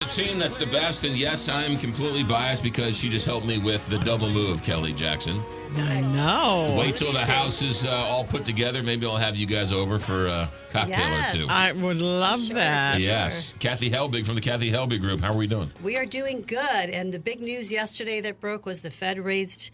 A team that's the best, and yes, I'm completely biased because she just helped me with the double move of Kelly Jackson. I know. Wait till the house is all put together. Maybe I'll have you guys over for a cocktail or two. I would love that. Yes. Kathy Helbig from the Kathy Helbig Group. How are we doing? We are doing good. And the big news yesterday that broke was the Fed raised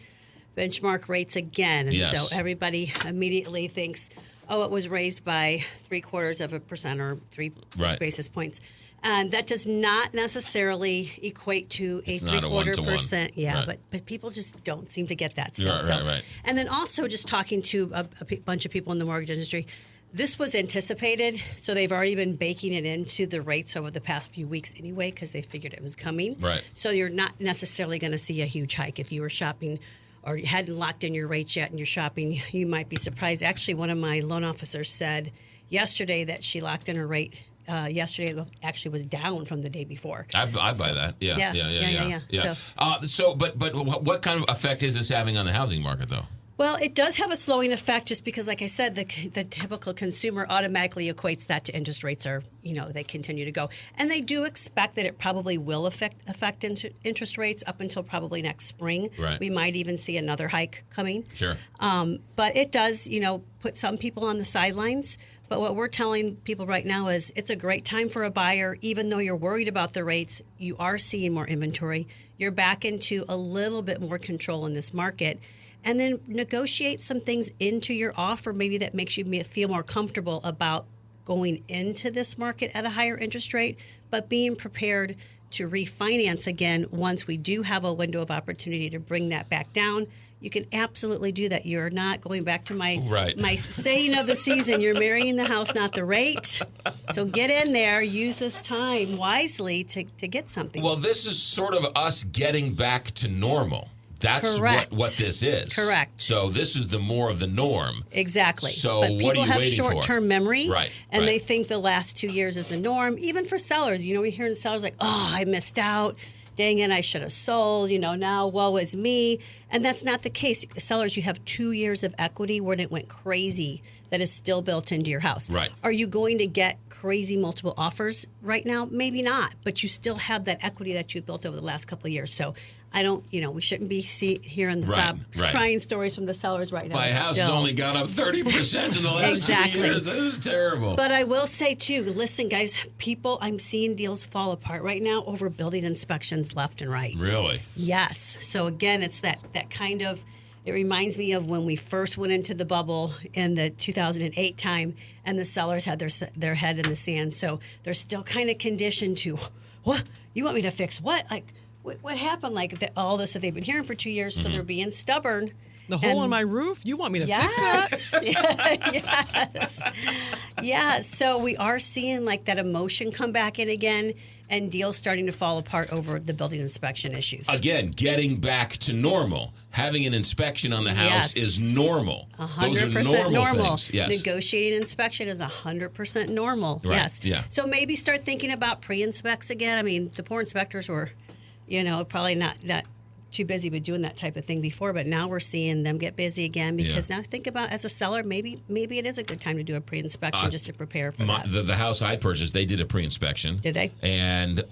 benchmark rates again. And so everybody immediately thinks, oh, it was raised by 0.75% or 3 basis points. And that does not necessarily equate to a 0.75%. Yeah, but people just don't seem to get that still. Right. And then also just talking to a bunch of people in the mortgage industry, this was anticipated, so they've already been baking it into the rates over the past few weeks anyway because they figured it was coming. Right. So you're not necessarily going to see a huge hike. If you were shopping or you hadn't locked in your rates yet and you're shopping, you might be surprised. Actually, one of my loan officers said yesterday that she locked in her rate yesterday actually was down from the day before. I buy that. Yeah. So, but what kind of effect is this having on the housing market, though? Well, it does have a slowing effect just because, like I said, the typical consumer automatically equates that to interest rates are, they continue to go. And they do expect that it probably will affect interest rates up until probably next spring. Right. We might even see another hike coming. Sure. But it does, put some people on the sidelines. But what we're telling people right now is it's a great time for a buyer. Even though you're worried about the rates, you are seeing more inventory. You're back into a little bit more control in this market. And then negotiate some things into your offer, maybe that makes you feel more comfortable about going into this market at a higher interest rate, but being prepared to refinance again once we do have a window of opportunity to bring that back down. You can absolutely do that. You're not going back to my saying of the season. You're marrying the house, not the rate. So get in there. Use this time wisely to get something. Well, this is sort of us getting back to normal. That's what this is. Correct. So this is the more of the norm. Exactly. So but what are people you have waiting for? short-term memory, and they think the last 2 years is the norm. Even for sellers, we hear the sellers like, "Oh, I missed out. Dang it, I should have sold. Now woe is me." And that's not the case. Sellers, you have 2 years of equity when it went crazy that is still built into your house. Right. Are you going to get crazy multiple offers right now? Maybe not, but you still have that equity that you've built over the last couple of years. So I don't, we shouldn't be hearing the crying stories from the sellers right now. My house has only gone up 30% in the last 2 years. This is terrible. But I will say, too, listen, guys, I'm seeing deals fall apart right now over building inspections left and right. Really? Yes. So, again, it's that kind of, it reminds me of when we first went into the bubble in the 2008 time and the sellers had their head in the sand. So they're still kind of conditioned to, what? You want me to fix what? Like, what happened? Like all this that they've been hearing for 2 years, so they're being stubborn. The hole in my roof? You want me to fix that? Yes. So we are seeing like that emotion come back in again and deals starting to fall apart over the building inspection issues. Again, getting back to normal. Having an inspection on the house is normal. 100% Those are normal. Things. Yes. Negotiating inspection is 100% normal. Right. Yes. Yeah. So maybe start thinking about pre-inspects again. I mean, the poor inspectors were, probably not too busy with doing that type of thing before, but now we're seeing them get busy again because now think about as a seller, maybe it is a good time to do a pre-inspection just to prepare for that. The house I purchased, they did a pre-inspection. Did they? And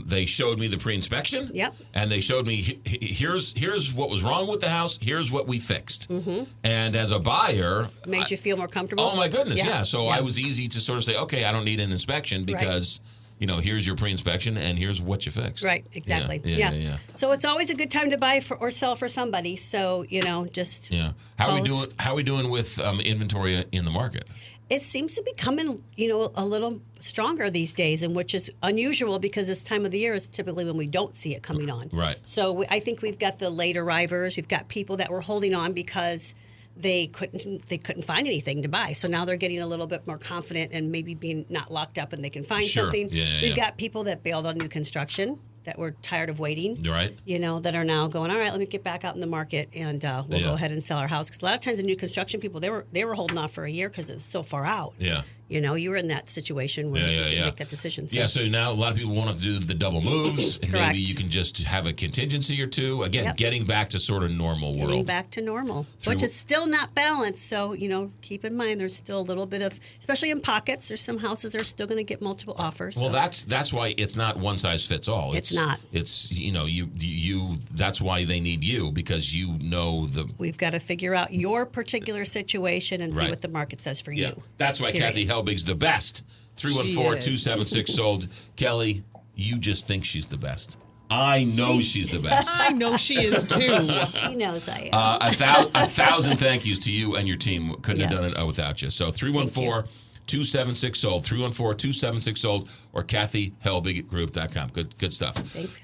they showed me the pre-inspection. Yep. And they showed me here's what was wrong with the house. Here's what we fixed. Mm-hmm. And as a buyer, made you feel more comfortable. Oh my goodness, yeah. So I was easy to sort of say, okay, I don't need an inspection because. Here's your pre-inspection, and here's what you fixed. Right, exactly. Yeah. So it's always a good time to buy or sell for somebody. So just How are we doing with inventory in the market? It seems to be coming, a little stronger these days, and which is unusual because this time of the year is typically when we don't see it coming on. Right. So I think we've got the late arrivers. We've got people that were holding on because they couldn't find anything to buy. So now they're getting a little bit more confident and maybe being not locked up and they can find something. We've got people that bailed on new construction that were tired of waiting. Right. That are now going, all right, let me get back out in the market and we'll go ahead and sell our house. Because a lot of times the new construction people, they were holding off for a year because it's so far out. Yeah. You know, you were in that situation where you can make that decision. So. Yeah, so now a lot of people want to do the double moves. And Correct. maybe you can just have a contingency or two. Again, getting back to sort of normal world. Getting back to normal, which is still not balanced. So, you know, keep in mind there's still a little bit of, especially in pockets, there's some houses that are still going to get multiple offers. Well, so. that's why it's not one size fits all. It's not. It's, you know, you that's why they need you, because you know the... We've got to figure out your particular situation and see what the market says for you. That's why Kathy Helbig's the best. 314-276-SOLD. Kelly, you just think she's the best. I know she's the best. I know she is too. She knows I am. 1,000 thank yous to you and your team. Couldn't have done it without you. So 314-276-SOLD, 314-276-SOLD, or KathyHelbigGroup.com. Good stuff. Thanks.